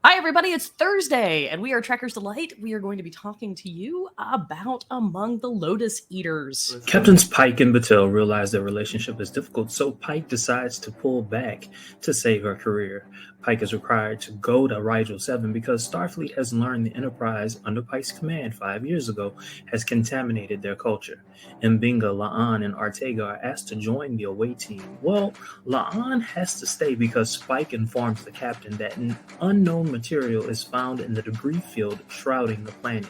Hi, everybody. It's Thursday, and we are Trekker's Delight. We are going to be talking to you about Among the Lotus Eaters. Captains Pike and Battelle realize their relationship is difficult, so Pike decides to pull back to save her career. Pike is required to go to Rigel 7 because Starfleet has learned the Enterprise, under Pike's command 5 years ago, has contaminated their culture. Mbinga, La'an, and Ortega are asked to join the away team. Well, La'an has to stay because Spike informs the captain that an unknown material is found in the debris field shrouding the planet.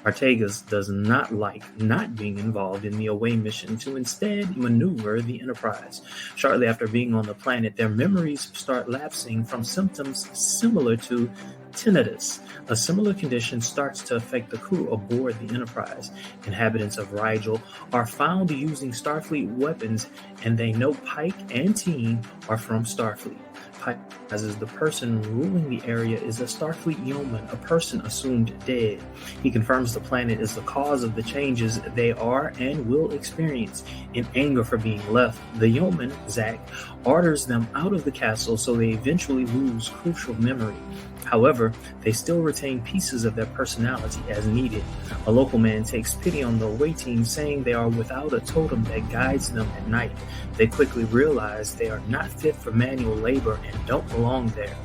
Ortegas does not like not being involved in the away mission to instead maneuver the Enterprise. Shortly after being on the planet, their memories start lapsing from symptoms similar to tinnitus. A similar condition starts to affect the crew aboard the Enterprise. Inhabitants of Rigel are found using Starfleet weapons, and they know Pike and team are from Starfleet. Pike realizes the person ruling the area is a Starfleet yeoman, a person assumed dead. He confirms the planet is the cause of the changes they are and will experience. In anger for being left, the yeoman, Zach, orders them out of the castle so they eventually lose crucial memory. However, they still retain pieces of their personality as needed. A local man takes pity on the away team, saying they are without a totem that guides them at night. They quickly realize they are not fit for manual labor and don't belong there.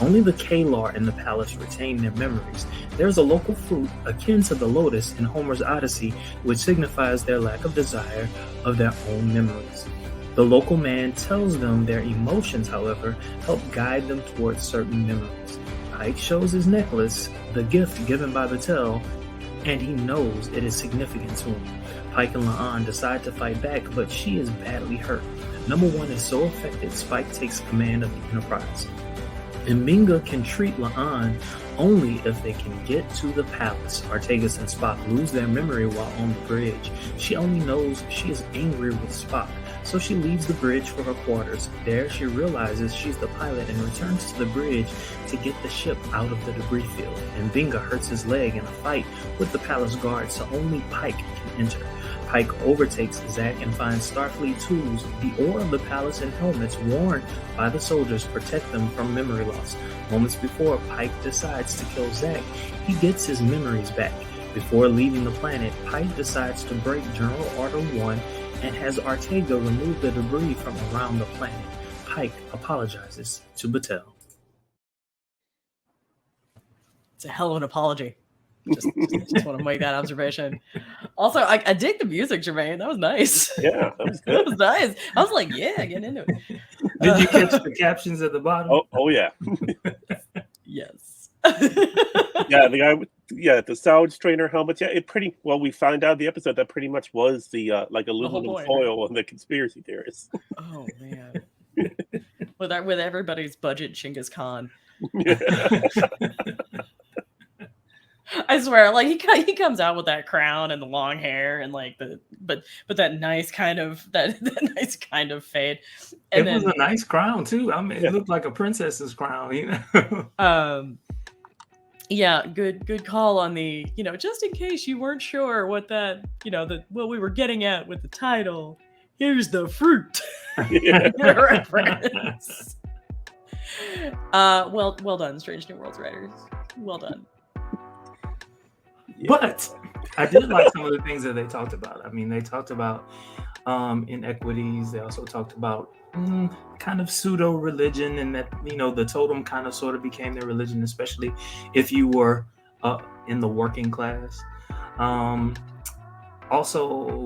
Only the Kalar in the palace retain their memories. There's a local fruit akin to the Lotus in Homer's Odyssey, which signifies their lack of desire of their own memories. The local man tells them their emotions, however, help guide them towards certain memories. Pike shows his necklace, the gift given by Battelle, and he knows it is significant to him. Pike and La'an decide to fight back, but she is badly hurt. Number 1 is so affected, Spike takes command of the Enterprise. Mbinga can treat La'an only if they can get to the palace. Ortegas and Spock lose their memory while on the bridge. She only knows she is angry with Spock, so she leaves the bridge for her quarters. There, she realizes she's the pilot and returns to the bridge to get the ship out of the debris field. Mbinga hurts his leg in a fight with the palace guard, so only Pike can enter. Pike overtakes Zach and finds Starfleet tools. The ore of the palace and helmets worn by the soldiers protect them from memory loss. Moments before Pike decides to kill Zach, he gets his memories back. Before leaving the planet, Pike decides to break General Order 1 and has Ortega remove the debris from around the planet. Pike apologizes to Battelle. It's a hell of an apology. Just want to make that observation. Also, I dig the music, Jermaine. That was nice. Yeah, that was good. That was nice. I was like, yeah, get into it. Did you catch the captions at the bottom? Oh yeah. Yes. Yeah, the guy with the sound strainer helmets. Yeah, it pretty well. We find out in the episode that pretty much was the like aluminum foil on the conspiracy theorists. Oh man. with everybody's budget, Genghis Khan. Yeah. I swear, like he comes out with that crown and the long hair and like but that nice kind of that nice kind of fade. And it was a nice crown too. I mean, it looked like a princess's crown, you know. Yeah, good call on the, just in case you weren't sure what that, what we were getting at with the title. Here's the fruit. Reference. Well done, Strange New Worlds writers. Well done. But I did like some of the things that they talked about. I mean, they talked about inequities. They also talked about kind of pseudo religion, and that the totem kind of sort of became their religion, especially if you were in the working class. Also,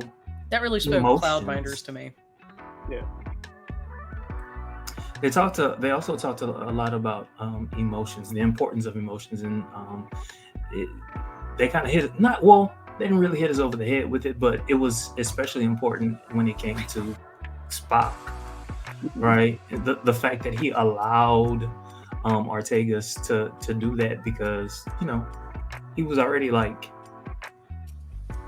that really spoke Cloudminders to me. Yeah. They also talked a lot about emotions, the importance of emotions, and they kind of hit they didn't really hit us over the head with it, but it was especially important when it came to Spock, right? The fact that he allowed Ortegas to do that because, he was already like,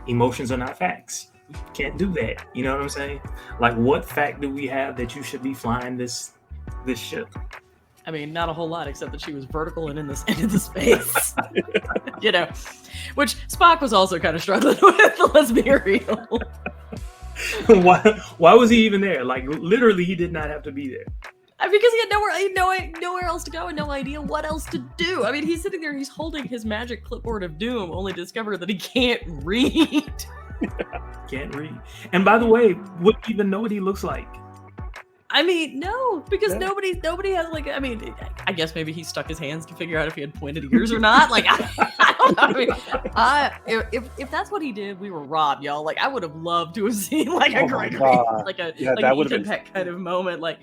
emotions are not facts. You can't do that. You know what I'm saying? Like, what fact do we have that you should be flying this ship? I mean, not a whole lot, except that she was vertical and into space. Which Spock was also kind of struggling with, let's be real. Why was he even there? Like, literally, he did not have to be there. Because he had nowhere else to go and no idea what else to do. I mean, he's sitting there, he's holding his magic clipboard of doom, only to discover that he can't read. Can't read. And by the way, wouldn't even know what he looks like. I mean, no, because nobody has like. I mean, I guess maybe he stuck his hands to figure out if he had pointed ears or not. Like, I don't know. I mean, if that's what he did, we were robbed, y'all. Like, I would have loved to have seen like a Gregory, like an Ethan Peck kind of moment, like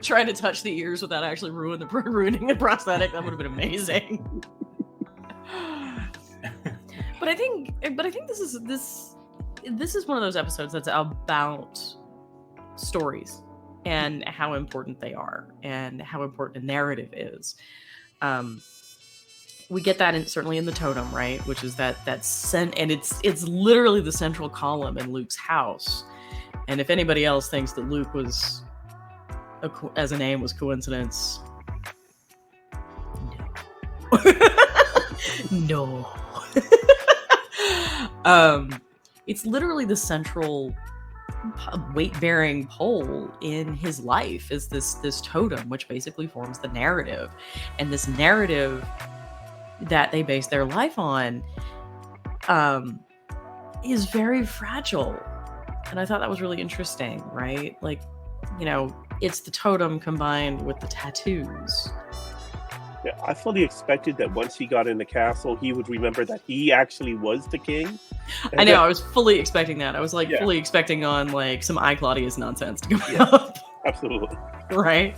trying to touch the ears without actually ruining the prosthetic. That would have been amazing. But I think this is one of those episodes that's about stories and how important they are and how important a narrative is. We get that certainly in the totem, right? Which is and it's literally the central column in Luke's house. And if anybody else thinks that Luke was as a name was coincidence, no. It's literally the central weight-bearing pole in his life is this totem, which basically forms the narrative. And this narrative that they base their life on is very fragile. And I thought that was really interesting, right? Like, it's the totem combined with the tattoos. Yeah, I fully expected that once he got in the castle, he would remember that he actually was the king. I know, I was fully expecting that. I was fully expecting on like some iClaudius nonsense to come up. Absolutely. Right?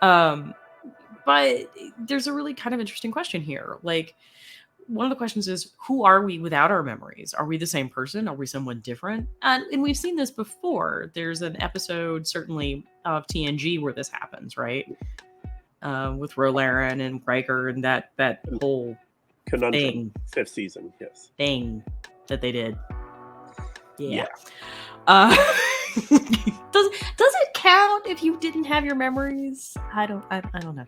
But there's a really kind of interesting question here. Like, one of the questions is, who are we without our memories? Are we the same person? Are we someone different? And we've seen this before. There's an episode, certainly, of TNG where this happens, right? With Rolaren and Riker and that whole conundrum thing. 5th season, yes. Thing that they did. Yeah. Does it count if you didn't have your memories? I don't know.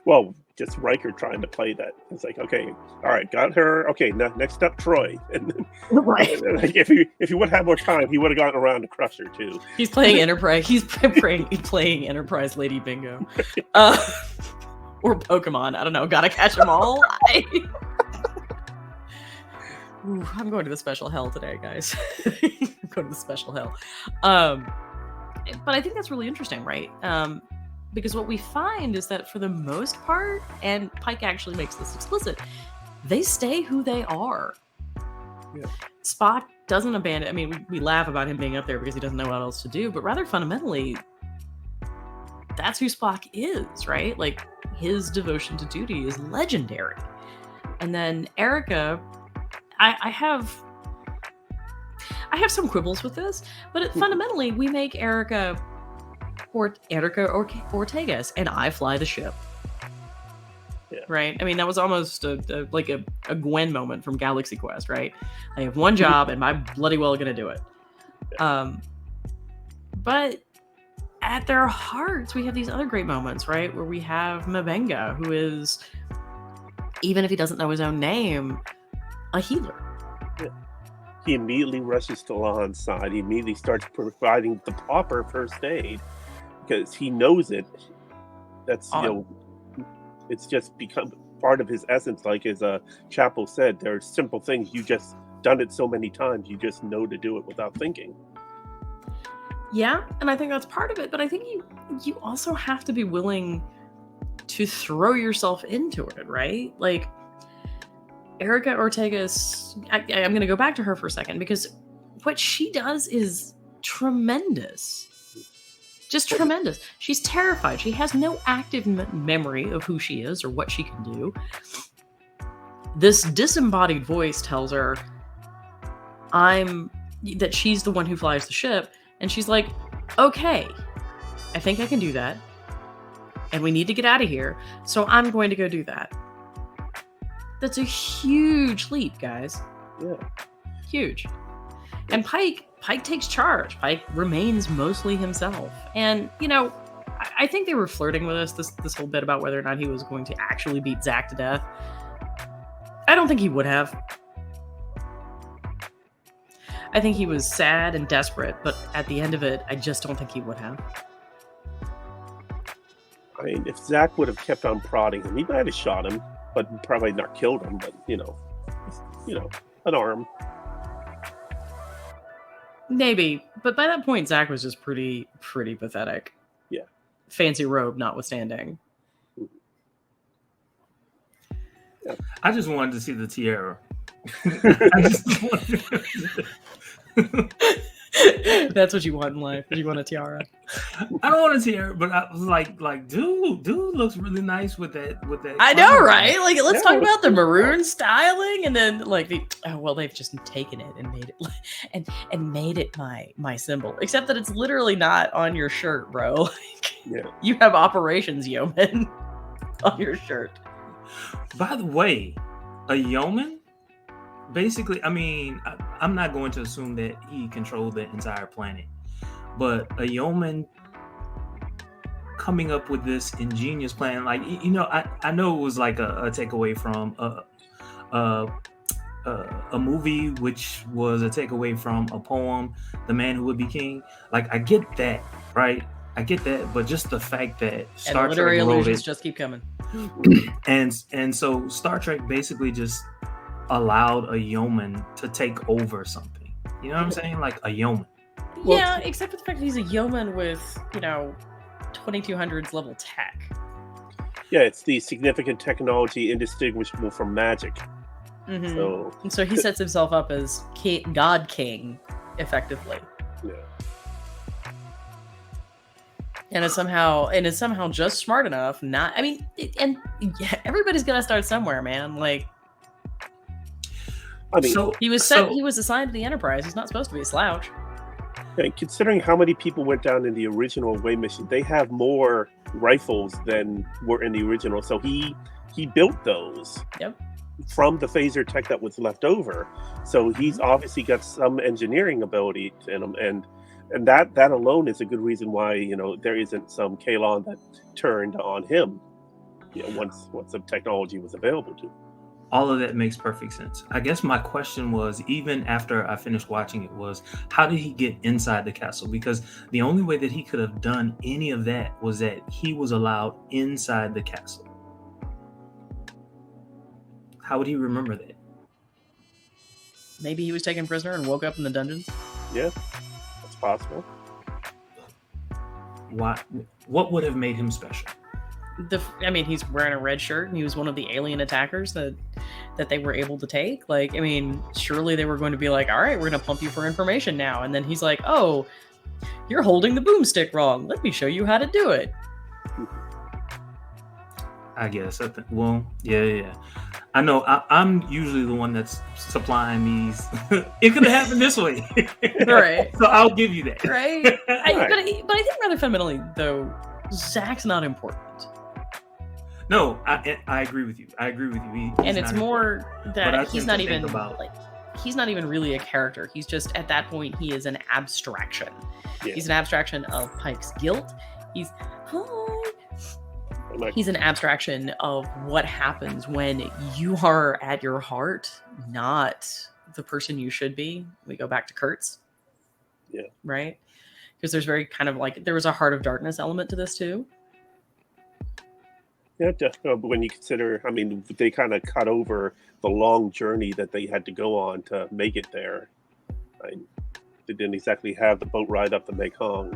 Well, just Riker trying to play that. It's like, okay, all right, got her. Okay, next up, Troy. And then, right. If he would have had more time, he would have gotten around to Crusher too. He's playing Enterprise. He's playing Enterprise Lady Bingo, or Pokemon. I don't know. Gotta catch them all. I'm going to the special hell today, guys. I'm going to the special hell. But I think that's really interesting, right? Because what we find is that for the most part, and Pike actually makes this explicit, they stay who they are. Yeah. Spock doesn't abandon. I mean, we laugh about him being up there because he doesn't know what else to do, but rather fundamentally, that's who Spock is, right? Like, his devotion to duty is legendary. And then Erica, I have some quibbles with this, but fundamentally, we make Erica Ortegas, and I fly the ship. Yeah. Right? I mean, that was almost a Gwen moment from Galaxy Quest, right? I have one job, and I'm bloody well gonna do it. Yeah. But at their hearts, we have these other great moments, right? Where we have Mabenga, who is, even if he doesn't know his own name, a healer. Yeah. He immediately rushes to Lahan's side. He immediately starts providing the proper first aid because he knows it. That's it's just become part of his essence. Like as Chapo said, there are simple things you just done it so many times, you just know to do it without thinking. Yeah, and I think that's part of it. But I think you also have to be willing to throw yourself into it, right? Like, Erica Ortegas, I'm going to go back to her for a second, because what she does is tremendous. Just tremendous. She's terrified. She has no active memory of who she is or what she can do. This disembodied voice tells her that she's the one who flies the ship. And she's like, okay, I think I can do that. And we need to get out of here. So I'm going to go do that. That's a huge leap, guys. Yeah. Huge. And Pike takes charge. Pike remains mostly himself. And, I think they were flirting with us this whole bit about whether or not he was going to actually beat Zach to death. I don't think he would have. I think he was sad and desperate, but at the end of it, I just don't think he would have. I mean, if Zach would have kept on prodding him, he might have shot him, but probably not killed him. But an arm. Maybe, but by that point, Zach was just pretty pathetic. Yeah. Fancy robe notwithstanding. Yeah. I just wanted to see the tiara. I just wanted That's what you want in life. You want a tiara. I don't want a tiara, but I was like, dude looks really nice with that. I know, right? Like, let's talk about the maroon styling, and then like they've just taken it and made it and made it my symbol. Except that it's literally not on your shirt, bro. Like, you have operations yeoman on your shirt. By the way, a yeoman. Basically, I mean, I'm not going to assume that he controlled the entire planet, but a yeoman coming up with this ingenious plan, like, I know it was like a takeaway from a movie, which was a takeaway from a poem, "The Man Who Would Be King." Like, I get that, right? I get that, but just the fact that Star Trek literary wrote illusions it, just keep coming, and so Star Trek basically just allowed a yeoman to take over something. You know what I'm saying? Like a yeoman. Yeah, except for the fact that he's a yeoman with 2200s level tech. Yeah, it's the significant technology indistinguishable from magic. Mm-hmm. So he sets himself up as God King, effectively. Yeah. And it's somehow just smart enough. Everybody's gonna start somewhere, man. Like, I mean, he was assigned to the Enterprise. He's not supposed to be a slouch. And considering how many people went down in the original away mission, they have more rifles than were in the original. So he built those from the phaser tech that was left over. So he's obviously got some engineering ability in him, and that alone is a good reason why there isn't some Kaylon that turned on him. Once some technology was available to him. All of that makes perfect sense. I guess my question was, even after I finished watching it, was how did he get inside the castle? Because the only way that he could have done any of that was that he was allowed inside the castle. How would he remember that? Maybe he was taken prisoner and woke up in the dungeons. Yeah, that's possible. Why? What would have made him special? He's wearing a red shirt, and he was one of the alien attackers that they were able to take. Like, surely they were going to be like, all right, we're going to pump you for information now. And then he's like, oh, you're holding the boomstick wrong. Let me show you how to do it. I guess. Yeah. I know I'm usually the one that's supplying these. It could have happened this way. Right. So I'll give you that. Right. But I think rather fundamentally, though, Zach's not important. No, I agree with you. And it's more that he's not even he's not even really a character. He's just, at that point, he is an abstraction. Yeah. He's an abstraction of Pike's guilt. He's an abstraction of what happens when you are at your heart not the person you should be. We go back to Kurtz. Yeah. Right? Because there's very there was a Heart of Darkness element to this too. Yeah, definitely. When you consider, they kind of cut over the long journey that they had to go on to make it there. They didn't exactly have the boat ride up the Mekong.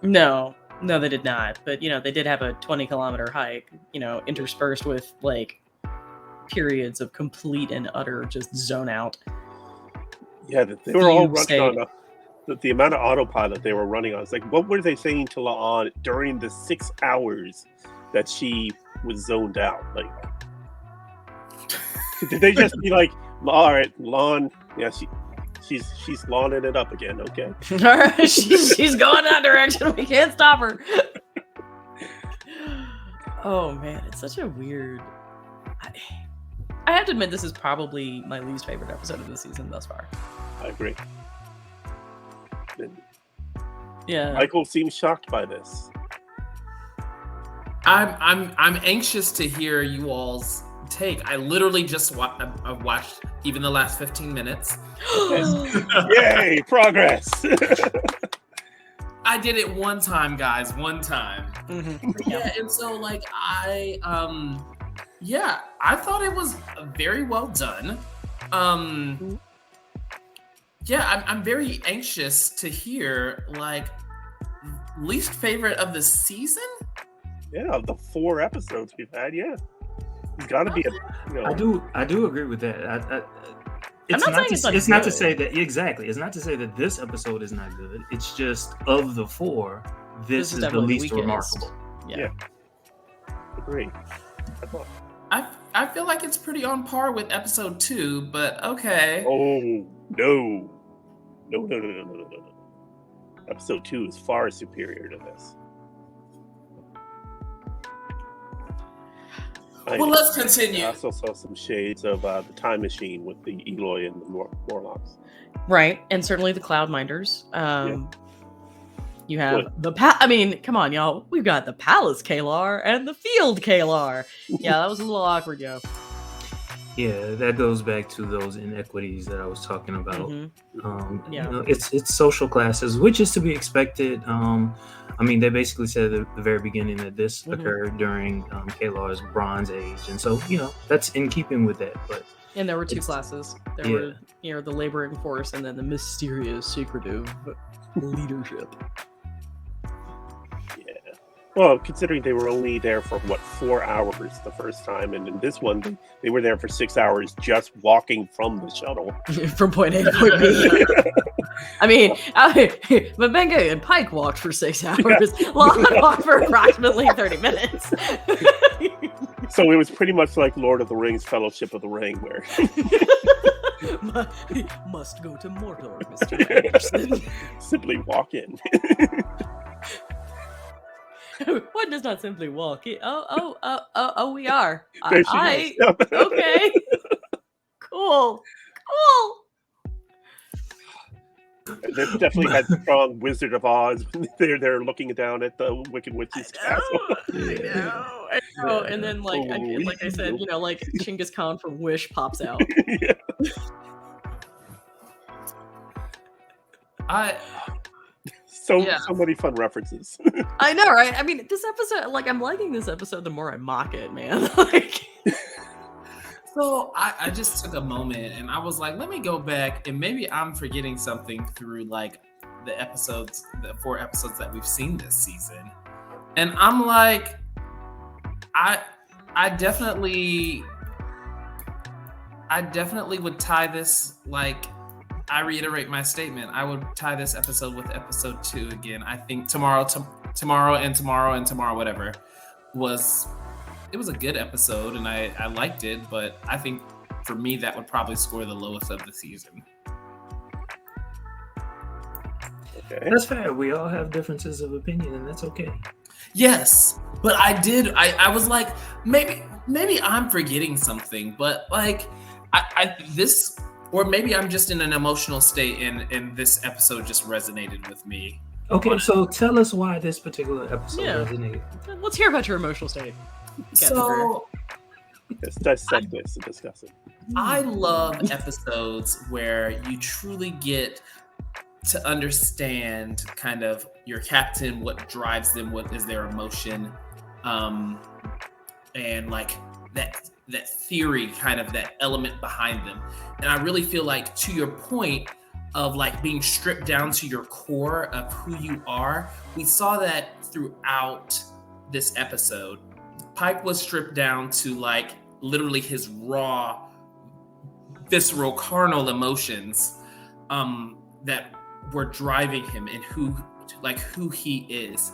No, they did not. But, they did have a 20-kilometer hike, interspersed with, periods of complete and utter just zone out. Yeah, they were all running on the amount of autopilot they were running on. It's like, what were they saying to La'an during the 6 hours that she was zoned out? Like, did they just be like, all right, La'an, yeah, she's lawning it up again, okay? All right, she's going that direction. We can't stop her. Oh man, it's such a weird. I have to admit, this is probably my least favorite episode of the season thus far. I agree. Yeah, Michael seems shocked by this. I'm anxious to hear you all's take. I literally just watched even the last 15 minutes. Yay, progress. I did it one time, guys, one time. Mm-hmm. Yeah, and so like I thought it was very well done. I'm very anxious to hear like least favorite of the season. Yeah, of the 4 episodes we've had, it's got to be I do agree with that. I'm not saying it's not to say that exactly. It's not to say that this episode is not good. It's just of the 4, this is the least remarkable. Yeah. Agree. I feel like it's pretty on par with episode 2, but okay. Oh no. Episode 2 is far superior to this. Well, let's continue. I also saw some shades of the time machine with the Eloy and the Morlocks. Right, and certainly the Cloud Minders. You have I mean, come on, y'all. We've got the Palace Kalar and the Field Kalar. Yeah, that was a little awkward, yo. Yeah, that goes back to those inequities that I was talking about. Mm-hmm. It's social classes, which is to be expected. I mean, they basically said at the very beginning that this occurred during Kalar's Bronze Age, and so that's in keeping with that. And there were 2 classes. There were the laboring force, and then the mysterious, secretive leadership. Well, considering they were only there for 4 hours the first time, and in this one they were there for 6 hours just walking from the shuttle from point A to point B. I mean, Mabenga and Pike walked for 6 hours. Lon walked for approximately 30 minutes. So it was pretty much like Lord of the Rings, Fellowship of the Ring, where must go to Mordor, Mr. Anderson. Simply walk in. One does not simply walk. Oh, we are. There she goes. Okay. Cool. They definitely had strong Wizard of Oz when they're looking down at the Wicked Witch's castle. I know. And then, like I said, like Genghis Khan from Wish pops out. So many fun references. I know, right? I mean, this episode, like, I'm liking this episode the more I mock it, man. So I just took a moment and I was like, let me go back and maybe I'm forgetting something through like the 4 episodes that we've seen this season. And I'm like, I definitely would tie this, like, I reiterate my statement. I would tie this episode with episode 2 again. I think tomorrow, whatever, it was a good episode and I liked it, but I think for me that would probably score the lowest of the season. Okay. That's fair. We all have differences of opinion, and that's okay. Yes, but I was like, maybe I'm forgetting something, but like or maybe I'm just in an emotional state and this episode just resonated with me. Okay, so tell us why this particular episode resonated. Let's hear about your emotional state. So let's dissect this and discuss it. I love episodes where you truly get to understand kind of your captain, what drives them, what is their emotion, and like that theory, kind of that element behind them. And I really feel like, to your point of like being stripped down to your core of who you are, we saw that throughout this episode. Pike was stripped down to like literally his raw, visceral, carnal emotions that were driving him and who he is,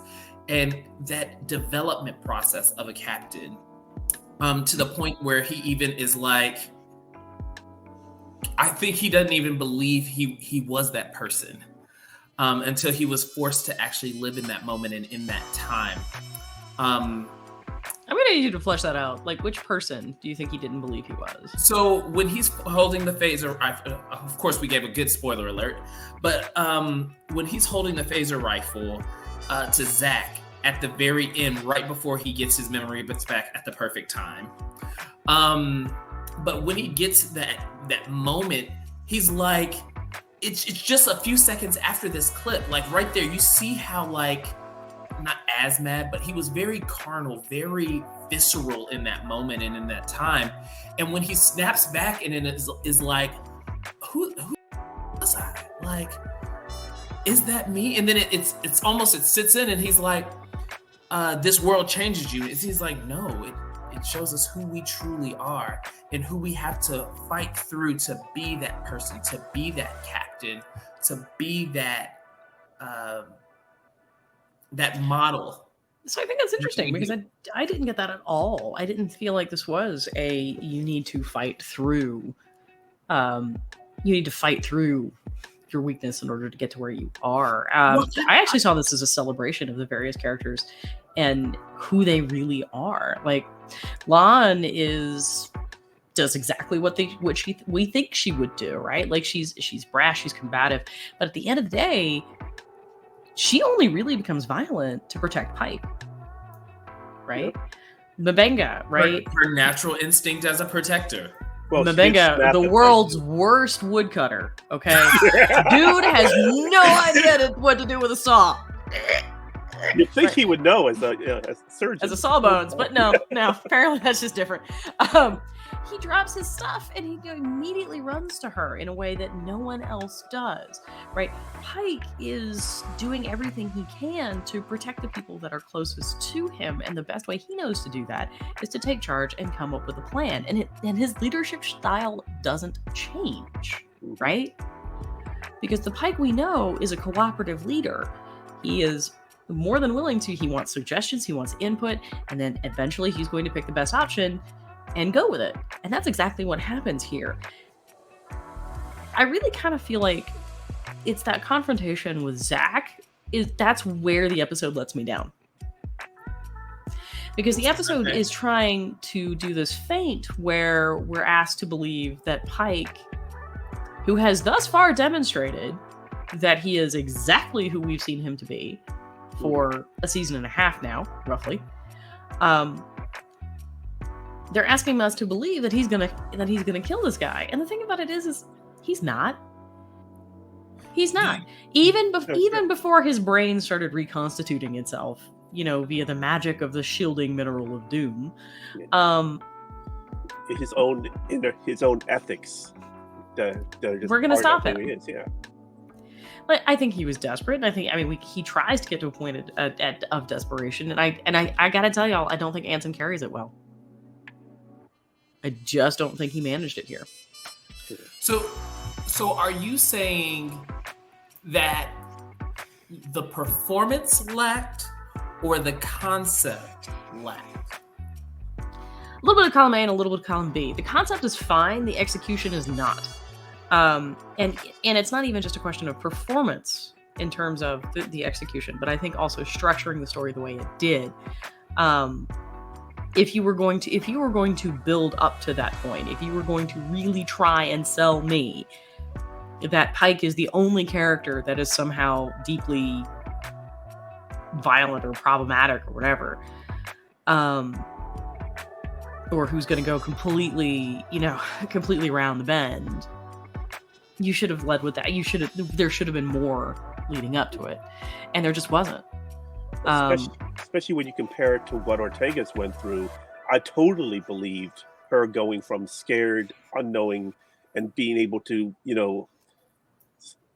and that development process of a captain, to the point where he even is like, I think he doesn't even believe he was that person until he was forced to actually live in that moment and in that time. I'm gonna need you to flesh that out. Like, which person do you think he didn't believe he was? So when he's holding the phaser, of course we gave a good spoiler alert, but when he's holding the phaser rifle to Zach at the very end, right before he gets his memory bits back at the perfect time, But when he gets that moment, he's like, it's just a few seconds after this clip, like right there, you see how like, not as mad, but he was very carnal, very visceral in that moment and in that time. And when he snaps back and then is like, who was I? Like, is that me? And then it's almost, it sits in and he's like, this world changes you. And he's like, no, it shows us who we truly are and who we have to fight through to be that person, to be that captain, to be that that model. So I think that's interesting because I didn't get that at all. I didn't feel like this was you need to fight through. You need to fight through your weakness in order to get to where you are. I actually saw this as a celebration of the various characters and who they really are. Like Lon does exactly what we think she would do, right? Like she's brash, she's combative, but at the end of the day, she only really becomes violent to protect Pike, right? Yep. Mabenga, right? Her natural instinct as a protector. Well, Mabenga, the world's worst woodcutter, okay? Dude has no idea what to do with a saw. You'd think he would know as a surgeon. As a sawbones, but no, apparently that's just different. He drops his stuff and he immediately runs to her in a way that no one else does, right? Pike is doing everything he can to protect the people that are closest to him, and the best way he knows to do that is to take charge and come up with a plan. And his leadership style doesn't change, right? Because the Pike we know is a cooperative leader. He is more than willing to. He wants suggestions, he wants input, and then eventually he's going to pick the best option and go with it. And that's exactly what happens here. I really kind of feel like it's that confrontation with Zach that's where the episode lets me down. Because the episode is trying to do this feint where we're asked to believe that Pike, who has thus far demonstrated that he is exactly who we've seen him to be for a season and a half now, roughly, they're asking us to believe that he's gonna kill this guy. And the thing about it is he's not. He's not. Even before his brain started reconstituting itself, via the magic of the shielding mineral of doom. His own ethics. We're gonna stop him. Yeah. But I think he was desperate. And he tries to get to a point of desperation. And I gotta tell y'all, I don't think Anson carries it well. I just don't think he managed it here. So are you saying that the performance lacked or the concept lacked? A little bit of column A and a little bit of column B. The concept is fine. The execution is not. And it's not even just a question of performance in terms of the execution, but I think also structuring the story the way it did. If you were going to build up to that point, if you were going to really try and sell me that Pike is the only character that is somehow deeply violent or problematic or whatever, or who's going to go completely around the bend, you should have led with that. There should have been more leading up to it, and there just wasn't. Especially when you compare it to what Ortegas went through. I totally believed her going from scared, unknowing, and being able to,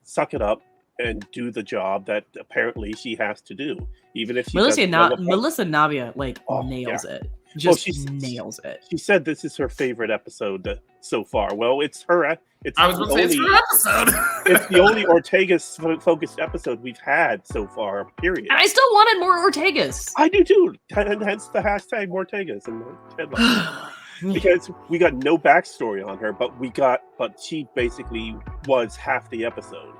suck it up and do the job that apparently she has to do, even if she Melissa Navia nails it. Nails it. She said this is her favorite episode so far. Well, it's her. It's her episode. It's the only Ortegas focused episode we've had so far. Period. And I still wanted more Ortegas. I do too. And hence the hashtag Ortegas and the headline. Because we got no backstory on her, but she basically was half the episode.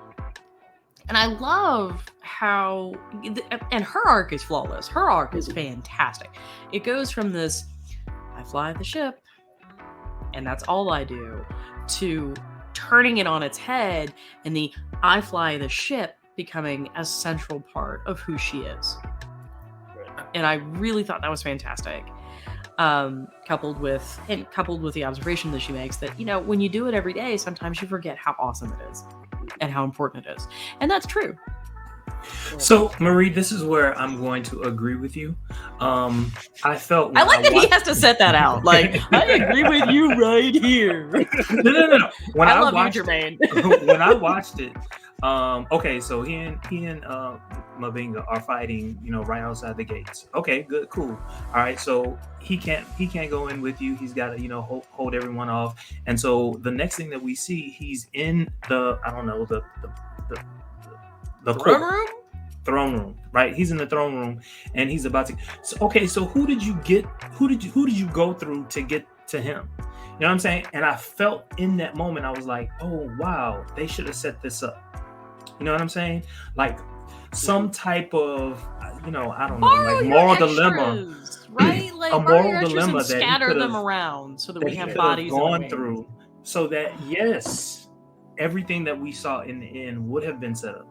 And I love how, and her arc is flawless. Her arc is fantastic. It goes from this, I fly the ship, and that's all I do, to turning it on its head, and the I fly the ship becoming a central part of who she is. And I really thought that was fantastic. coupled with the observation that she makes that, when you do it every day, sometimes you forget how awesome it is and how important it is. And that's true. So, Marie, this is where I'm going to agree with you. I felt I like that he has to set that out. Like, I agree with you right here. No. When I love watched you, Jermaine. When I watched it, okay, so he and Mabinga are fighting, right outside the gates. Okay, good, cool. All right, so he can't go in with you. He's got to, hold everyone off. And so the next thing that we see, he's in the throne room, right? He's in the throne room, and he's about to. So, okay, so who did you go through to get to him? You know what I'm saying? And I felt in that moment, I was like, oh wow, they should have set this up. You know what I'm saying? Like some type of, I don't know, like moral dilemma, right? Like a moral dilemma that scatter them around so that we have bodies gone through, so that yes, everything that we saw in the end would have been set up.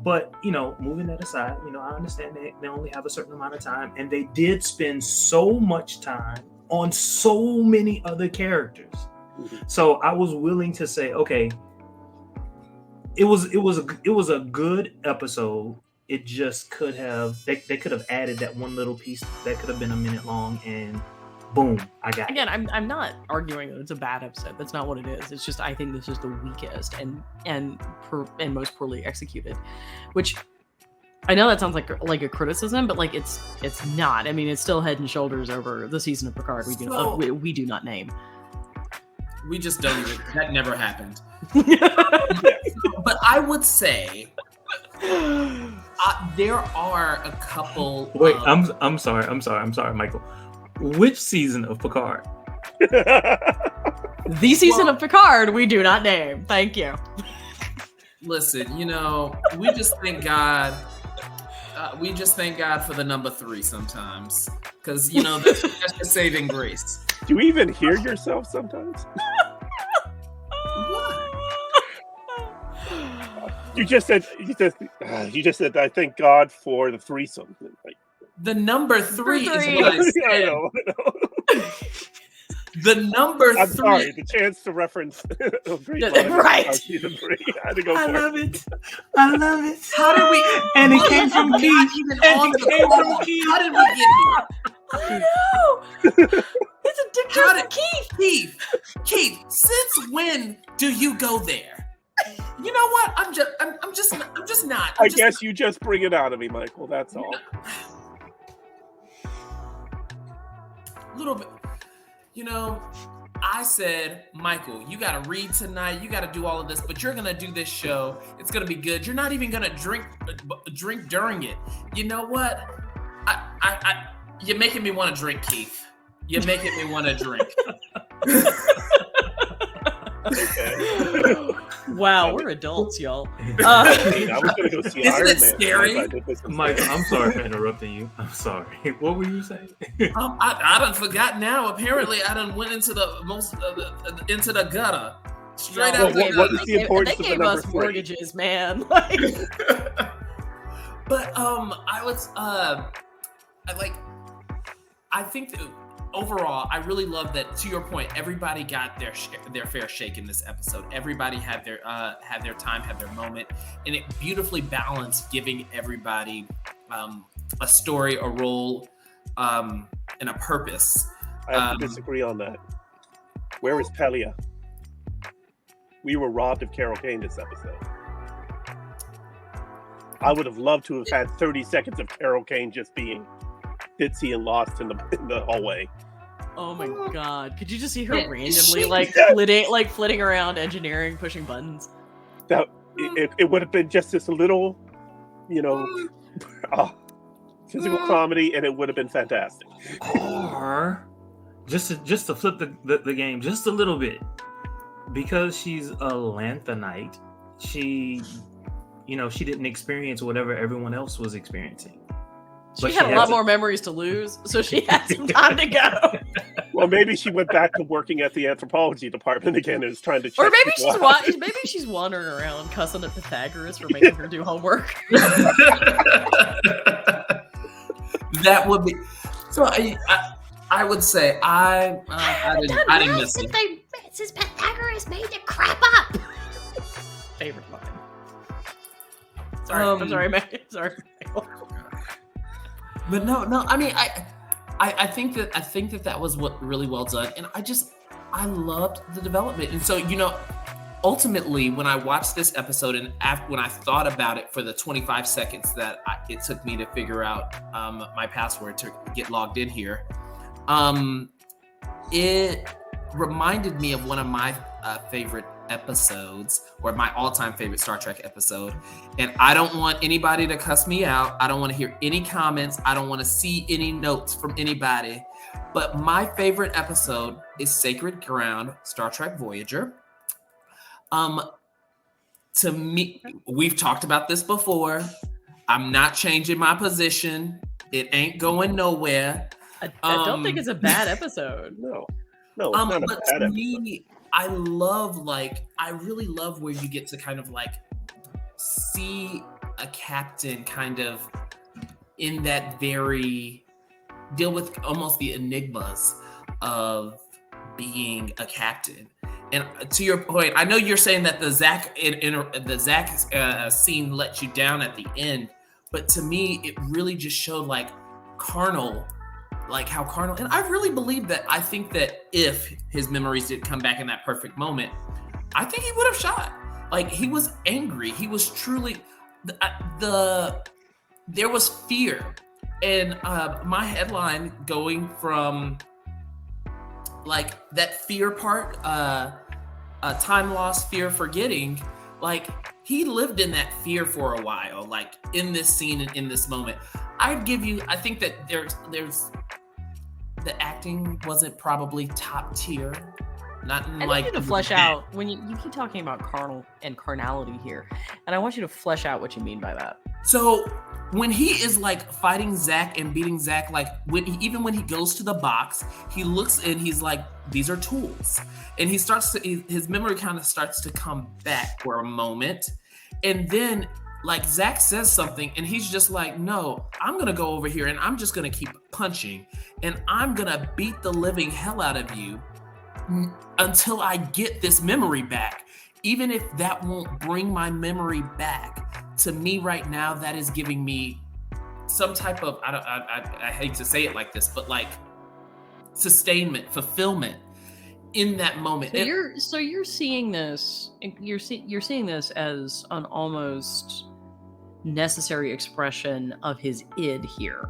But moving that aside, I understand they only have a certain amount of time, and they did spend so much time on so many other characters. So I was willing to say, okay, it was a good episode. It just could have they could have added that one little piece that could have been a minute long, and boom, I got Again, I'm not arguing that it's a bad episode. That's not what it is. It's just I think this is the weakest and most poorly executed, which I know that sounds like a criticism, but like it's not. I mean, it's still head and shoulders over the season of Picard. We do not name. We just don't even. That never happened. But I would say there are a couple. Wait, I'm sorry, Michael. Which season of Picard? The season of Picard we do not name. Thank you. Listen, we just thank God. We just thank God for the number 3 sometimes, because that's just saving grace. Do you even hear yourself sometimes? You just said I thank God for the threesome. Like, the number 3 is what I said. I know. The number 3. I'm sorry, the chance to reference right. Season 3. I had to go I for love it. I love it. How did we? And it came from Keith. How did we get here? I know. It's a dick joke from Keith. Keith, since when do you go there? You know what? I'm just not. I guess you just bring it out of me, Michael. That's all. A little bit. I said, Michael, you got to read tonight. You got to do all of this, but you're going to do this show. It's going to be good. You're not even going to drink during it. You know what? You're making me want to drink, Keith. You're making me want to drink. Okay. Wow, we're adults, y'all. I was going to go see Iron Man. Isn't it scary? Mike, I'm sorry for interrupting you. I'm sorry. What were you saying? I done forgot now. Apparently, I done went into the into the gutter. Straight out the gutter. What is the importance they of gave the number us 3? mortgages, man. But I think that overall, I really love that. To your point, everybody got their fair shake in this episode. Everybody had their time, had their moment, and it beautifully balanced, giving everybody a story, a role, and a purpose. I have to disagree on that. Where is Pelia? We were robbed of Carol Kane this episode. I would have loved to have had 30 seconds of Carol Kane just being ditzy and lost in the hallway. Oh my god! Could you just see her randomly flitting around engineering, pushing buttons? That it would have been just this little, physical comedy, and it would have been fantastic. Or just to flip the game just a little bit, because she's a Lanthanite, she didn't experience whatever everyone else was experiencing. She had a lot more memories to lose, so she had some time to go. Well, maybe she went back to working at the anthropology department again and is trying to check. Or maybe she's wandering around cussing at Pythagoras for making her do homework. That would be so. I would say I didn't miss it. Since Pythagoras made the crap up. Favorite line. Sorry, I'm sorry, Michael. Sorry, Michael. But no. I mean, I think that was what really well done, and I loved the development. And so, ultimately, when I watched this episode and when I thought about it for the 25 seconds that it took me to figure out my password to get logged in here, it reminded me of one of my favorite episodes, or my all-time favorite Star Trek episode. And I don't want anybody to cuss me out. I don't want to hear any comments. I don't want to see any notes from anybody. But my favorite episode is Sacred Ground, Star Trek Voyager. To me, we've talked about this before. I'm not changing my position. It ain't going nowhere. I don't think it's a bad episode. No, it's not a but bad to episode. me, I really love where you get to kind of like see a captain kind of in that very deal with almost the enigmas of being a captain. And to your point, I know you're saying that the Zach scene let you down at the end, but to me, it really just showed like how carnal. And I really believe that. I think that if his memories did come back in that perfect moment, I think he would have shot. Like, he was angry. He was truly there was fear. And my headline going from like that fear part, time lost, fear forgetting, like he lived in that fear for a while, like in this scene and in this moment. I think that there's the acting wasn't probably top tier. Not in, I like, need you to flesh out when you keep talking about carnality here, and I want you to flesh out what you mean by that. So when he is like fighting Zach and beating Zach, like even when he goes to the box, he looks and he's like, these are tools, and his memory kind of starts to come back for a moment, and then like Zach says something and he's just like, no, I'm gonna go over here and I'm just gonna keep punching and I'm gonna beat the living hell out of you until I get this memory back. Even if that won't bring my memory back, to me right now, that is giving me some type of, I hate to say it like this, but like sustainment, fulfillment in that moment. So you're seeing this, you're seeing this as an almost necessary expression of his id here.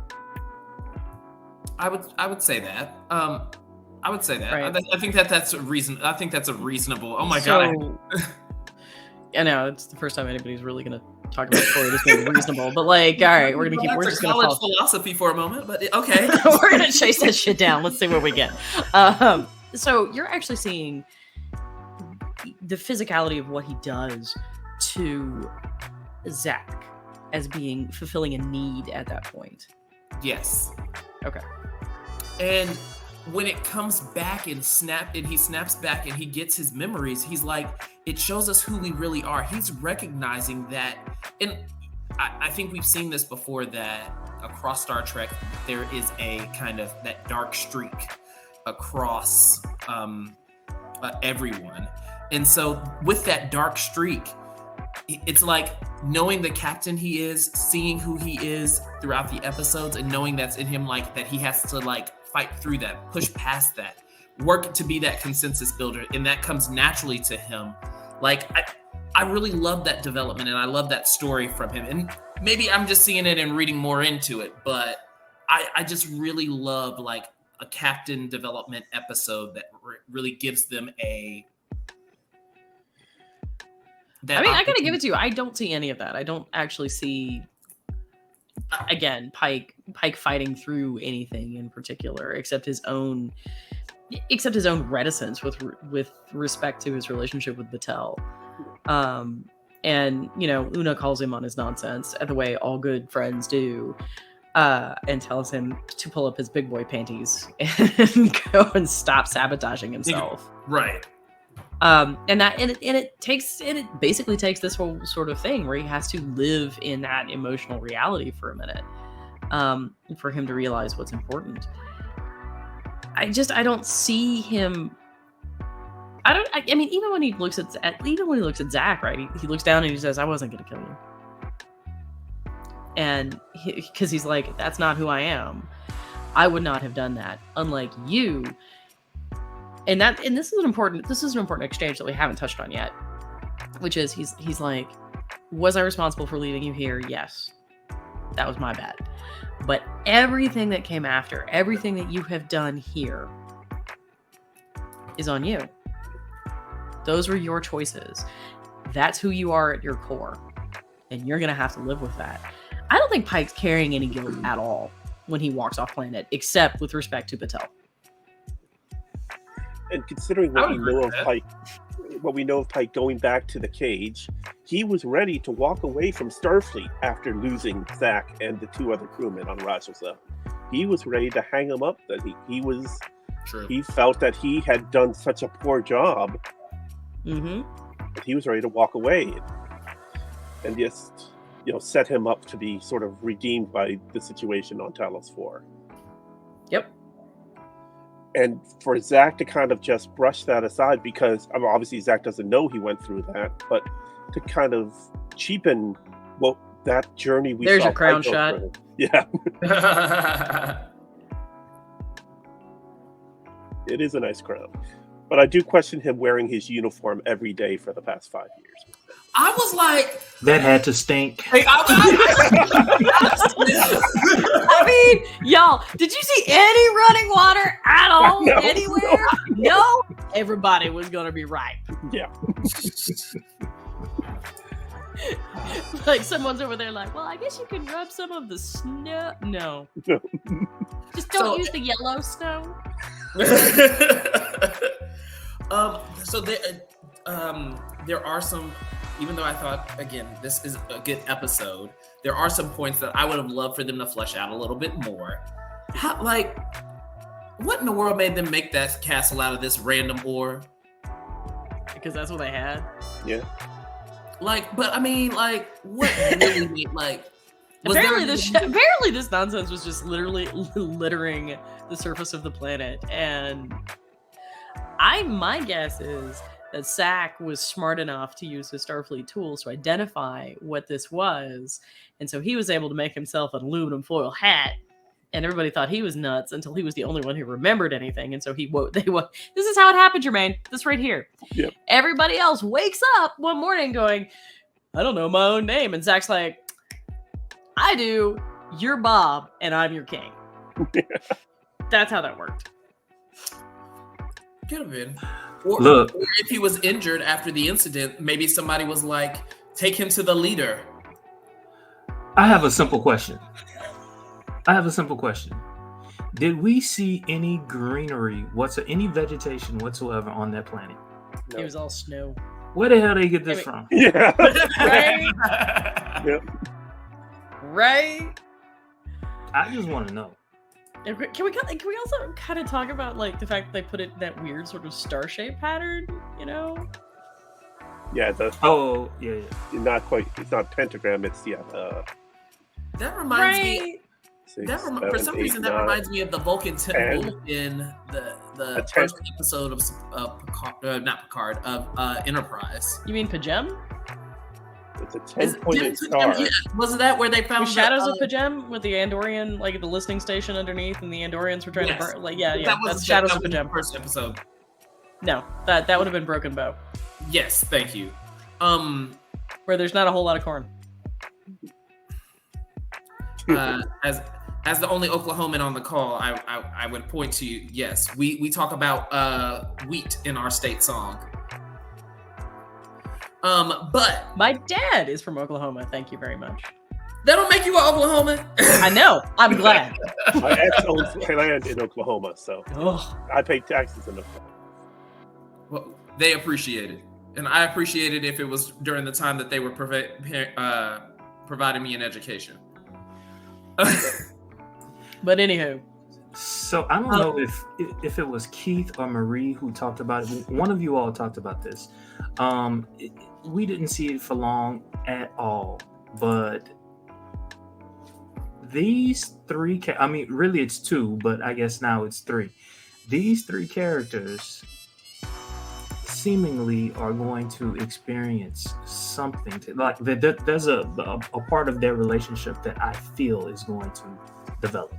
I would say that. I would say that. Right. I think that's a reason. I think that's a reasonable. Oh my god! I know it's the first time anybody's really gonna talk about Freud as being reasonable, but like, all right, we're just gonna college philosophy for a moment, but okay, we're gonna chase that shit down. Let's see what we get. So you're actually seeing the physicality of what he does to Zach as being fulfilling a need at that point. Yes. Okay. And when it comes back and he snaps back and he gets his memories, he's like, it shows us who we really are. He's recognizing that, and I think we've seen this before, that across Star Trek, there is a kind of that dark streak across everyone. And so with that dark streak, it's like knowing the captain he is, seeing who he is throughout the episodes, and knowing that's in him, like that he has to like fight through that, push past that, work to be that consensus builder, and that comes naturally to him. Like I really love that development, and I love that story from him. And maybe I'm just seeing it and reading more into it, but I just really love like a captain development episode that really gives them a. I mean, I gotta give it to you. I don't see any of that. I don't actually see, again, Pike fighting through anything in particular, except his own reticence with respect to his relationship with Batel. And Una calls him on his nonsense, the way all good friends do, and tells him to pull up his big boy panties and go and stop sabotaging himself. Right. And it basically takes this whole sort of thing where he has to live in that emotional reality for a minute, for him to realize what's important. I don't see him. I mean, even when he looks at Zach, right? He looks down and he says, "I wasn't going to kill you," and because he's like, "That's not who I am. I would not have done that. Unlike you." And this is an important exchange that we haven't touched on yet, which is he's like, "Was I responsible for leaving you here? Yes, that was my bad. But everything that came after, everything that you have done here, is on you. Those were your choices. That's who you are at your core. And you're going to have to live with that." I don't think Pike's carrying any guilt at all when he walks off planet, except with respect to Patel. And considering what we know of Pike going back to the cage, he was ready to walk away from Starfleet after losing Zach and the 2 other crewmen on Rajal 7. He was ready to hang him up. That he felt that he had done such a poor job. Mm-hmm. That he was ready to walk away and just, set him up to be sort of redeemed by the situation on Talos 4. Yep. And for Zach to kind of just brush that aside, because obviously Zach doesn't know he went through that, but to kind of cheapen that journey we There's saw. There's your crown Pike shot. Through. Yeah. It is a nice crown. But I do question him wearing his uniform every day for the past 5 years. I was like, that had to stink. I mean, y'all, did you see any running water at all anywhere? No. Everybody was gonna be right. Yeah. Like someone's over there like, well, I guess you could rub some of the snow. No. Just don't use the yellow snow. So there are some, even though I thought, again, this is a good episode, there are some points that I would have loved for them to flesh out a little bit more. What in the world made them make that castle out of this random ore? Because that's what they had. Yeah. But I mean, what really made, apparently this nonsense was just literally littering the surface of the planet, and my guess is that Zach was smart enough to use his Starfleet tools to identify what this was, and so he was able to make himself an aluminum foil hat, and everybody thought he was nuts until he was the only one who remembered anything, and so this is how it happened, Jermaine. This right here. Yep. Everybody else wakes up one morning going, I don't know my own name, and Zach's like, I do. You're Bob, and I'm your king. That's how that worked. Could have been. Or if he was injured after the incident, maybe somebody was like, take him to the leader. I have a simple question. Did we see any greenery, any vegetation whatsoever on that planet? No. It was all snow. Where the hell did they get this from? Yeah. Right? Yep. Right? I just want to know. Can we also kind of talk about the fact that they put it in that weird sort of star shape pattern, Yeah. Yeah. Not quite. It's not pentagram. It's That reminds me. 6, for some reason, that reminds me of the Vulcan temple in the first episode of Picard, not Picard, of Enterprise. You mean Pajem? It's a 10-pointed star. Wasn't that where they found Shadows of Pajem with the Andorian, the listening station underneath, and the Andorians were trying to burn? That's Shadows of Pajem. First episode. No, that would have been Broken Bow. Yes, thank you. Where there's not a whole lot of corn. As the only Oklahoman on the call, I would point to, yes, we talk about wheat in our state song. But my dad is from Oklahoma. Thank you very much. That don't make you an Oklahoman. I know. I'm glad. My ex owns land in Oklahoma, so I pay taxes in Oklahoma. Well, they appreciate it, and I appreciate it if it was during the time that they were providing me an education. But anywho, so I don't know if it was Keith or Marie who talked about it. One of you all talked about this. We didn't see it for long at all, but these 3 really it's 2, but I guess now it's 3. these three characters seemingly are going to experience something like there's a part of their relationship that I feel is going to develop.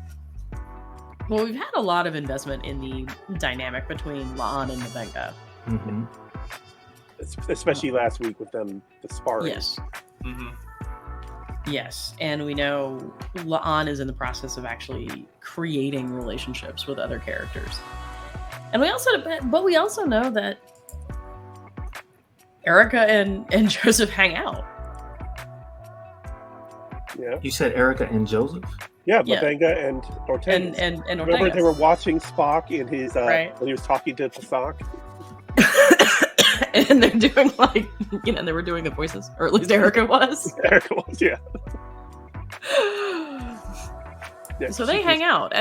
Well, we've had a lot of investment in the dynamic between La'an and Navenga. Mm-hmm. Especially last week with them, the sparring. Yes. Mhm. Yes, and we know La'an is in the process of actually creating relationships with other characters. And we also know that Erica and Joseph hang out. Yeah. You said Erica and Joseph? Yeah, Yeah. Mabenga and Ortegas. And Remember Ortegas. they were watching Spock in his Right. when he was talking to Spock? And they're doing like, they were doing the voices, or at least Erica was. Erica was, yeah. Yeah, So they hang out.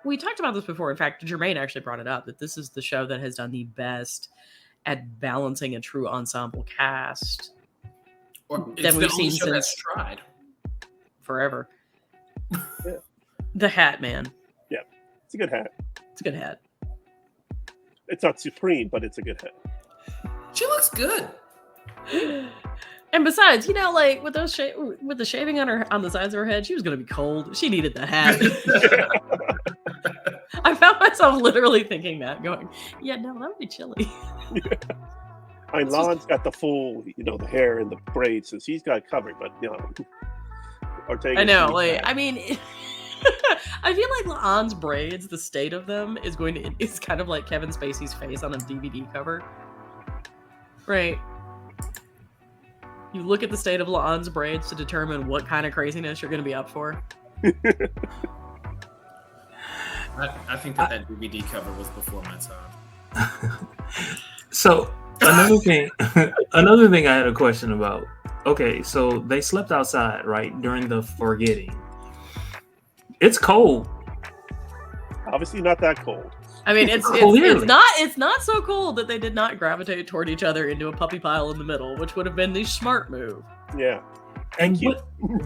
We talked about this before. In fact, Jermaine actually brought it up that this is the show that has done the best at balancing a true ensemble cast Or That it's we've the only seen show that's since- tried. forever. Yeah. The hat, man. It's a good hat. It's a good hat. It's not supreme, but it's a good hat. She looks good. And besides, like with those with the shaving on the sides of her head, she was gonna be cold. She needed the hat. I found myself literally thinking that, going, "Yeah, no, that would be chilly." I mean, Lon's got the full, the hair and the braids, so she's got it covered. But Ortega. I know, I mean, I feel like La'an's braids, the state of them, it's kind of like Kevin Spacey's face on a DVD cover, right? You look at the state of La'an's braids to determine what kind of craziness you're going to be up for. I think that DVD cover was before my time. So another thing I had a question about. Okay, so they slept outside, right, during the forgetting. It's cold. Obviously not that cold. I mean, it's Clearly. not so cold that they did not gravitate toward each other into a puppy pile in the middle, which would have been the smart move. Yeah. And you.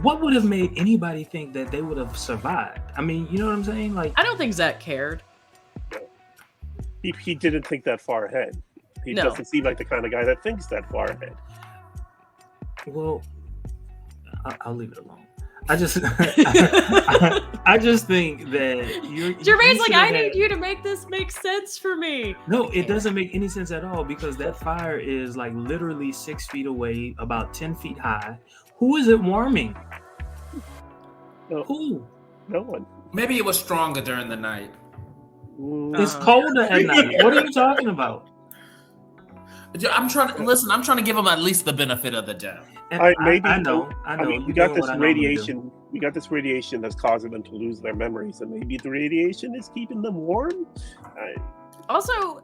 what would have made anybody think that they would have survived? I mean, you know what I'm saying? Like, I don't think Zach cared. He didn't think that far ahead. He No. doesn't seem like the kind of guy that thinks that far ahead. well, I'll leave it alone. I just think that Jermaine's like, I need you to make this make sense for me. No, it doesn't make any sense at all because that fire is like literally 6 feet away, about 10 feet high. Who is it warming? No, Who? no one. Maybe it was stronger during the night. It's colder at night. What are you talking about? I'm trying to give them at least the benefit of the doubt. I know. I mean, we got this radiation. We got this radiation that's causing them to lose their memories, and maybe the radiation is keeping them warm. Also,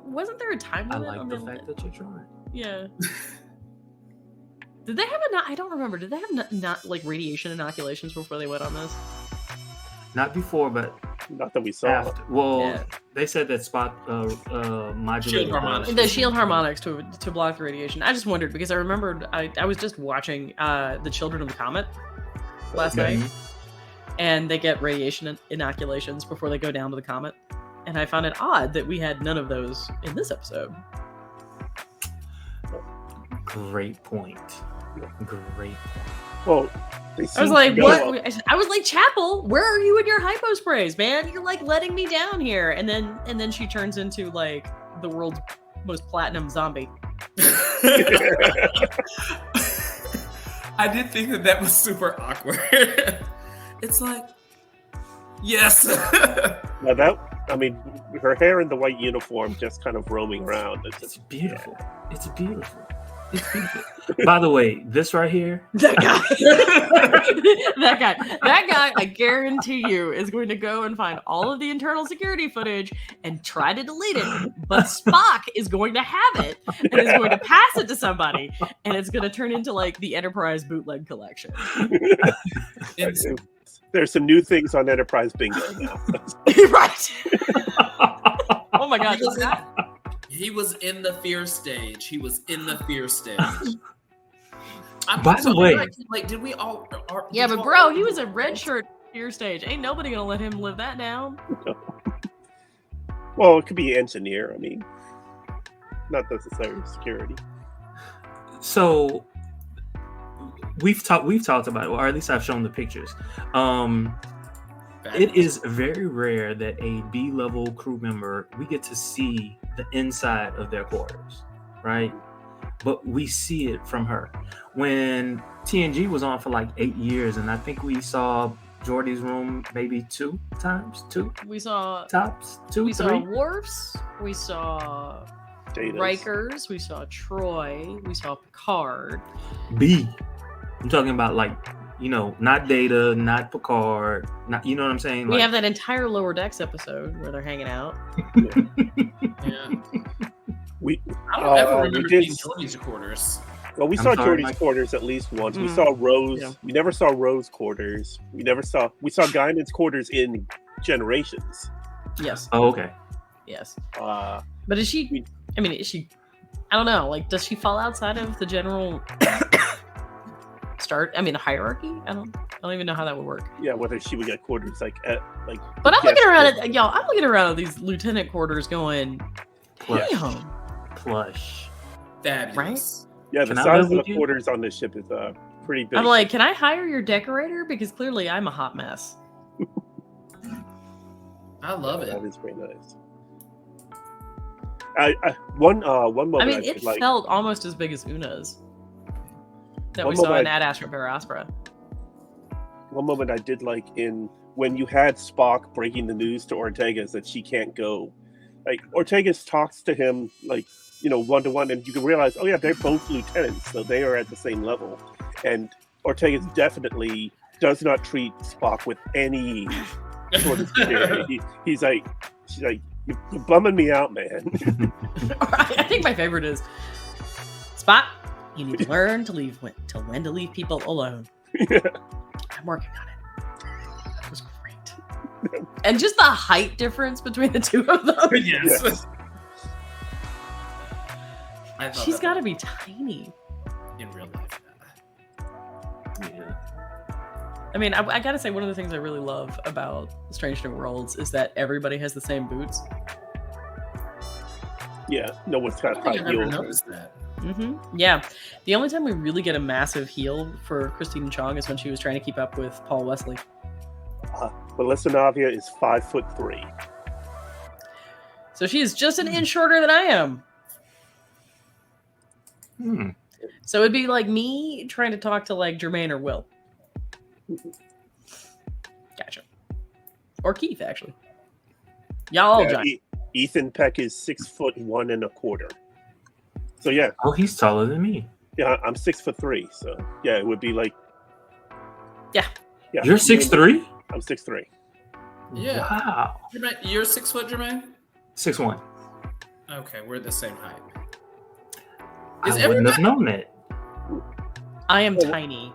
wasn't there a time I limit like on the them? fact that you're trying. Yeah. Did they have I don't remember. Did they have not like radiation inoculations before they went on this? Not before, but Not that we saw. after. Well, Yeah. they said that Spock modulated Shield harmonics. The shield harmonics to block the radiation. I just wondered because I remembered I was just watching The Children of the Comet last Okay. night, and they get radiation inoculations before they go down to the comet, and I found it odd that we had none of those in this episode. Great point. Great. Well, I was like, what? I was like, Chapel, where are you in your hypo sprays, man? You're like letting me down here. And then she turns into like the world's most platinum zombie. I did think that was super awkward. It's like, yes. Her hair in the white uniform just kind of roaming around. It's beautiful. It's beautiful. It's beautiful. By the way, this right here. That guy, that guy, I guarantee you, is going to go and find all of the internal security footage and try to delete it. But Spock is going to have it and is going to pass it to somebody, and it's going to turn into like the Enterprise bootleg collection. There's some new things on Enterprise Bingo now. Right. Oh my God. He was in the fear stage. By the way, like, did we all? Yeah, but bro, he was a red shirt fear stage. Ain't nobody gonna let him live that down. Well, it could be engineer. I mean, not necessarily security. So we've talked about it, or at least I've shown the pictures. It is very rare that a B-level crew member, we get to see the inside of their quarters, right? But we see it from her. When TNG was on for like 8 years, and I think we saw Geordi's room maybe 2 times. We saw tops. 2, we 3. saw Worf's, we saw Data's. Riker's, we saw Troy, we saw Picard. B. I'm talking about like, not Data, not Picard, not, you know what I'm saying? We like, have that entire Lower Decks episode where they're hanging out. Yeah. I don't ever remember seeing Geordi's quarters. Well, we saw Geordi's quarters at least once. We saw Rose. Yeah. We never saw Rose quarters. We saw Guinan's quarters in Generations. Yes. Oh, okay. Yes. But is she? Is she? I don't know. Like, does she fall outside of the general hierarchy? I don't even know how that would work. Yeah, whether she would get quarters like. But I'm looking around at y'all. I'm looking around at these lieutenant quarters, going, damn, plush, fabulous. Right? Yeah, the size of the quarters on this ship is pretty big. I'm like, can I hire your decorator? Because clearly I'm a hot mess. I love it. That is very nice. One moment. It felt almost as big as Una's that we saw in Ad Astra Per Aspera. One moment I did like when you had Spock breaking the news to Ortegas that she can't go. Like, Ortegas talks to him like, one-to-one, and you can realize, oh yeah, they're both lieutenants, so they are at the same level. And Ortegas definitely does not treat Spock with any sort of security. She's like, you're bumming me out, man. I think my favorite is, Spock, you need to learn to when to leave people alone. Yeah. I'm working on it. It was great. And just the height difference between the two of them. Yes. She's got to be tiny in real life. Yeah. I gotta say, one of the things I really love about Strange New Worlds is that everybody has the same boots. Yeah, no one's got high heels. I never noticed that. Mm-hmm. Yeah, the only time we really get a massive heel for Christine Chong is when she was trying to keep up with Paul Wesley. Melissa Navia is 5'3". So she is just an inch shorter than I am. So it'd be like me trying to talk to like Jermaine or Will. Gotcha. Or Keith, actually. Y'all giant. Ethan Peck is 6'1.25". So yeah. Oh, he's taller than me. Yeah, I'm 6'3". So yeah, it would be like. Yeah. You're 6'3"? I'm 6'3". Yeah. Wow. You're 6 foot, Jermaine? 6'1". Okay, we're the same height. I wouldn't have known that. I am tiny.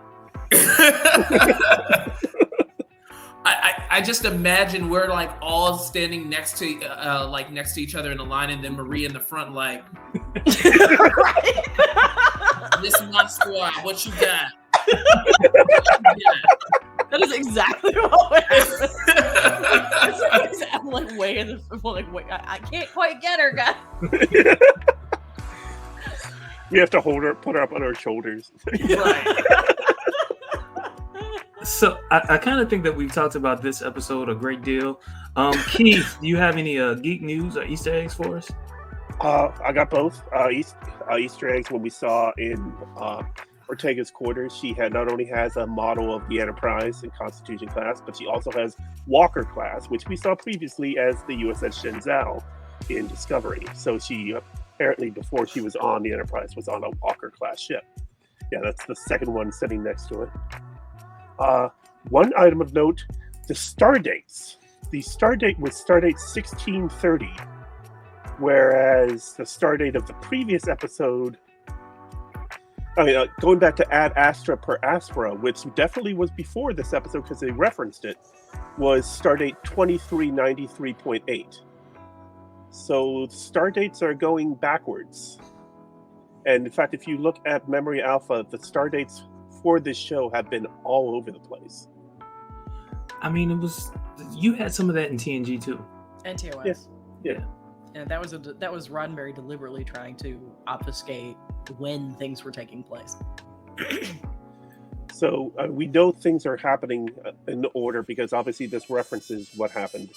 I just imagine we're like all standing next to each other in a line, and then Marie in the front, like, right? This is my squad. What you got? That is exactly what I'm like way in the wait. I can't quite get her, guys. We have to put her up on our shoulders. Right. So I kind of think that we've talked about this episode a great deal. Keith, do you have any geek news or Easter eggs for us? I got both. Easter eggs when we saw in Ortega's quarters, she not only has a model of the Enterprise and Constitution class, but she also has Walker class, which we saw previously as the USS Shenzhou in Discovery. So she apparently, before she was on the Enterprise, was on a Walker class ship. Yeah, that's the second one sitting next to it. One item of note, the star dates. The star date was stardate 1630, whereas the star date of the previous episode, going back to Ad Astra Per Aspera, which definitely was before this episode because they referenced it, was stardate 2393.8. So star dates are going backwards. And in fact, if you look at Memory Alpha, the star dates for this show have been all over the place. I mean, you had some of that in TNG too. And TOS. Yeah. And that was Roddenberry deliberately trying to obfuscate when things were taking place. So we know things are happening in order because obviously this references what happened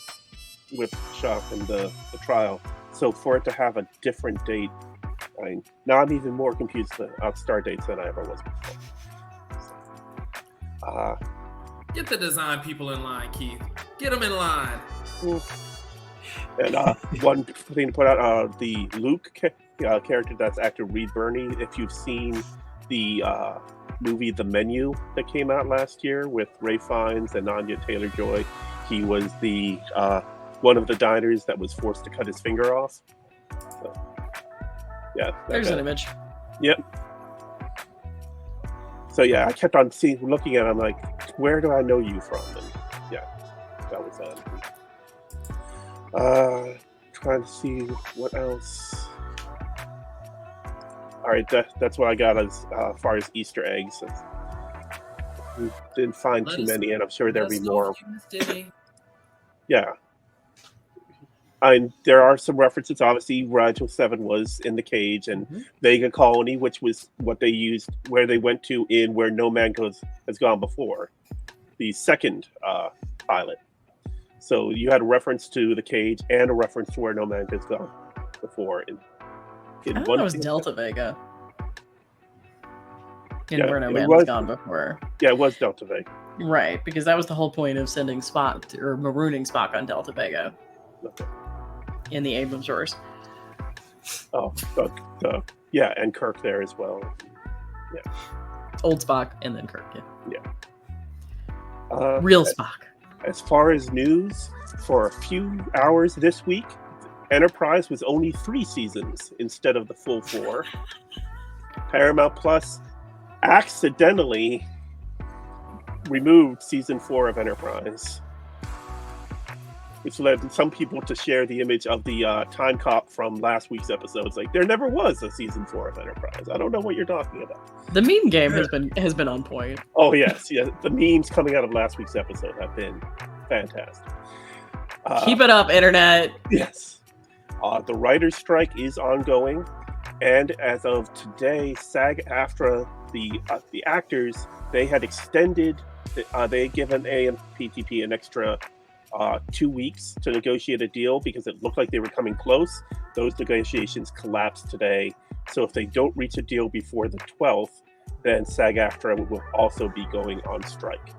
with Shock and the trial. So for it to have a different date, now I'm even more confused about start dates than I ever was before. Get the design people in line, Keith. Get them in line. And one thing to put out, the Luke character, that's actor Reed Birney. If you've seen the movie The Menu that came out last year with Ray Fiennes and Anya Taylor-Joy, he was the one of the diners that was forced to cut his finger off. So, yeah, there's an image. Yep. So yeah, I kept on looking at him like, where do I know you from? And yeah, that was that. Trying to see what else. All right, that's what I got as far as Easter eggs. We didn't find too many, and I'm sure there'll be more. Yeah. And there are some references. Obviously, Rigel 7 was in the cage, and Vega Colony, which was what they used, where they went to in Where No Man has gone before, the second pilot. So you had a reference to the cage and a reference to Where No Man has gone before. I thought it was Delta Vega. Where No Man has gone before. Yeah, it was Delta Vega. Right, because that was the whole point of sending Spock or marooning Spock on Delta Vega. Okay. In the Abrams verse. Oh, yeah, and Kirk there as well. Yeah. Old Spock and then Kirk, yeah. Real Spock. As far as news, for a few hours this week, Enterprise was only 3 seasons instead of the full 4. Paramount Plus accidentally removed season 4 of Enterprise, which led some people to share the image of the time cop from last week's episode. It's like, there never was a season 4 of Enterprise. I don't know what you're talking about. The meme game has been on point. Oh yes, yeah. The memes coming out of last week's episode have been fantastic. Keep it up, internet. Yes. The writer's strike is ongoing, and as of today, SAG-AFTRA, the actors, they had extended. They had given AMPTP an extra 2 weeks to negotiate a deal because it looked like they were coming close. Those negotiations collapsed today. So if they don't reach a deal before the 12th, then SAG-AFTRA will also be going on strike.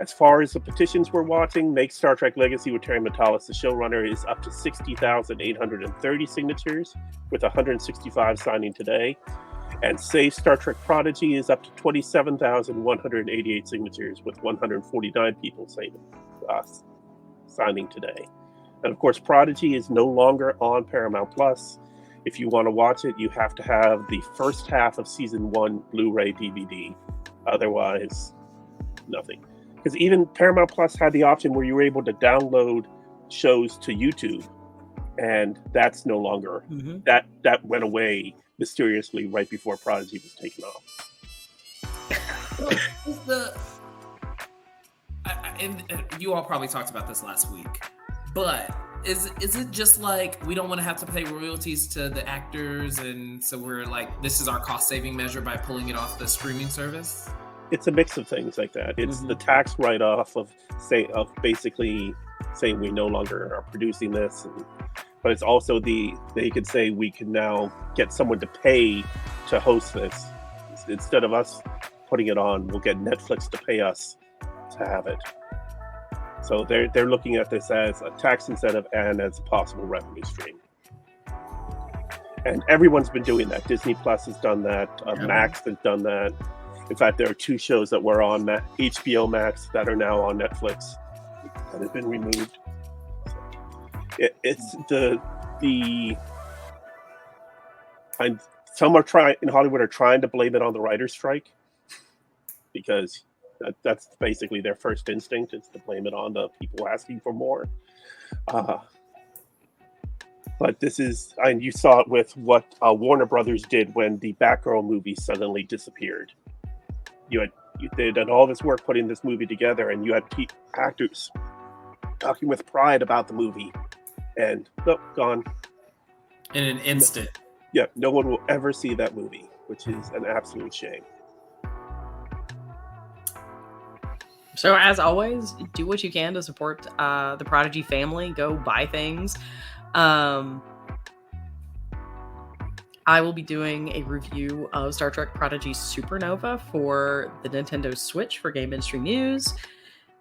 As far as the petitions we're watching, Make Star Trek Legacy with Terry Matalas, the showrunner, is up to 60,830 signatures, with 165 signing today. And Save Star Trek Prodigy is up to 27,188 signatures, with 149 people signing today. And of course, Prodigy is no longer on Paramount Plus. If you want to watch it, you have to have the first half of season 1 Blu-ray DVD. Otherwise, nothing. Because even Paramount Plus had the option where you were able to download shows to YouTube, and that's no longer. That went away mysteriously right before Prodigy was taken off. And you all probably talked about this last week, but is it just like we don't want to have to pay royalties to the actors, and so we're like, this is our cost saving measure by pulling it off the streaming service? It's a mix of things like that. It's the tax write-off of basically saying we no longer are producing this, but it's also they could say we can now get someone to pay to host this instead of us putting it on. We'll get Netflix to pay us to have it. So they're looking at this as a tax incentive and as a possible revenue stream. And everyone's been doing that. Disney Plus has done that. Max has done that. In fact, there are 2 shows that were on HBO Max that are now on Netflix that have been removed. It's some are trying in Hollywood are trying to blame it on the writer's strike, because that's basically their first instinct, is to blame it on the people asking for more. But this is, and you saw it with what Warner Brothers did when the Batgirl movie suddenly disappeared. They had done all this work putting this movie together, and you had actors talking with pride about the movie, And nope, gone. In an instant. Yeah, no one will ever see that movie, which is an absolute shame. So as always, do what you can to support the Prodigy family. Go buy things. I will be doing a review of Star Trek Prodigy Supernova for the Nintendo Switch for Game Industry News.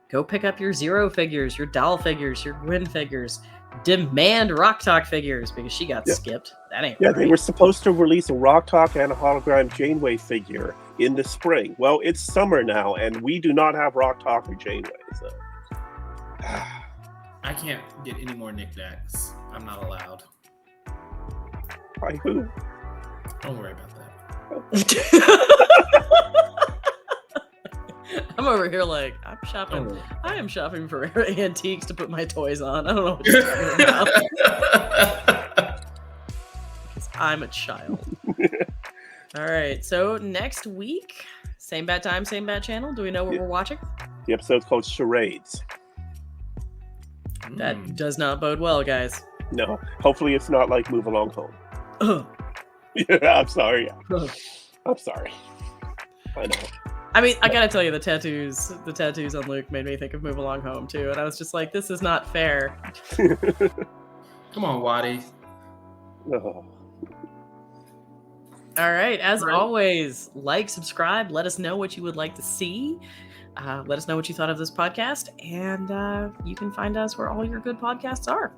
Go pick up your Zero figures, your Doll figures, your Gwen figures. Demand Rock Talk figures because she got skipped. That ain't right. They were supposed to release a Rock Talk and a hologram Janeway figure in the spring. Well, it's summer now, and we do not have Rock Talk or Janeway. So. I can't get any more knickknacks. I'm not allowed. By who? Don't worry about that. I'm over here like, I'm shopping. I am shopping for antiques to put my toys on. I don't know what you're talking about. Because I'm a child. All right. So next week, same bad time, same bad channel. Do we know what we're watching? The episode's called Charades. That does not bode well, guys. No. Hopefully it's not like Move Along Home. Yeah, I'm sorry. I'm sorry. I know. I mean, I gotta tell you, the tattoos on Luke made me think of Move Along Home too, and I was just like, this is not fair. Come on, Waddy. Oh. All right, as always, like, subscribe, let us know what you would like to see. Let us know what you thought of this podcast, and you can find us where all your good podcasts are.